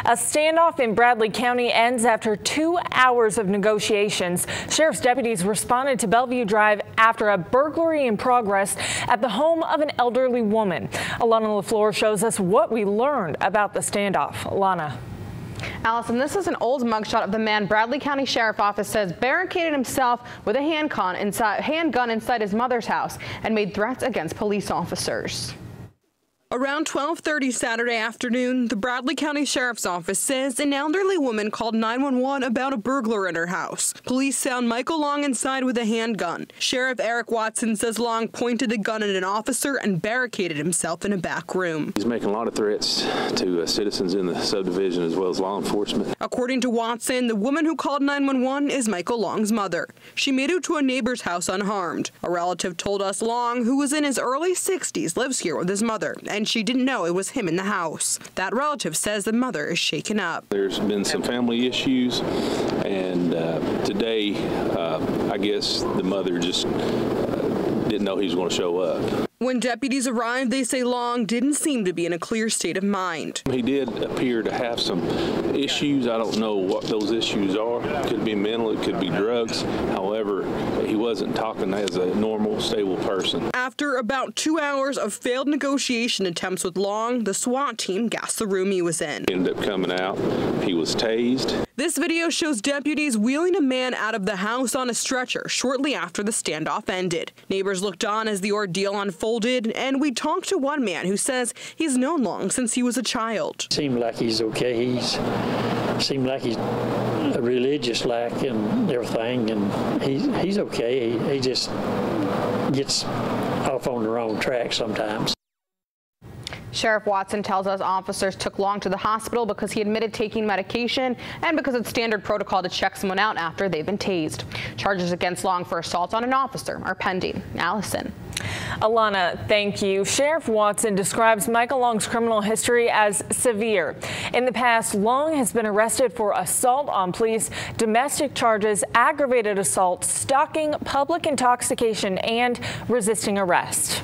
A standoff in Bradley County ends after 2 hours of negotiations. Sheriff's deputies responded to Bellevue Drive after a burglary in progress at the home of an elderly woman. Alana LaFleur shows us what we learned about the standoff. Alana. Allison, this is an old mugshot of the man Bradley County Sheriff Office says barricaded himself with a handgun inside his mother's house and made threats against police officers. Around 12:30 Saturday afternoon, the Bradley County Sheriff's Office says an elderly woman called 911 about a burglar in her house. Police found Michael Long inside with a handgun. Sheriff Eric Watson says Long pointed the gun at an officer and barricaded himself in a back room. He's making a lot of threats to citizens in the subdivision as well as law enforcement. According to Watson, the woman who called 911 is Michael Long's mother. She made it to a neighbor's house unharmed. A relative told us Long, who was in his early 60s, lives here with his mother, and she didn't know it was him in the house. That relative says the mother is shaken up. There's been some family issues, and today, I guess the mother just didn't know he was going to show up. When deputies arrived, they say Long didn't seem to be in a clear state of mind. He did appear to have some issues. I don't know what those issues are. It could be mental, it could be drugs. However, he wasn't talking as a normal, stable person. After about 2 hours of failed negotiation attempts with Long, the SWAT team gassed the room he was in. He ended up coming out. He was tased. This video shows deputies wheeling a man out of the house on a stretcher shortly after the standoff ended. Neighbors looked on as the ordeal unfolded, and we talked to one man who says he's known Long since he was a child. Seemed like he's okay. Seemed like he's religious like and everything, and he's okay. He just gets off on the wrong track sometimes. Sheriff Watson tells us officers took Long to the hospital because he admitted taking medication and because it's standard protocol to check someone out after they've been tased. Charges against Long for assault on an officer are pending. Allison. Alana, thank you. Sheriff Watson describes Michael Long's criminal history as severe. In the past, Long has been arrested for assault on police, domestic charges, aggravated assault, stalking, public intoxication, and resisting arrest.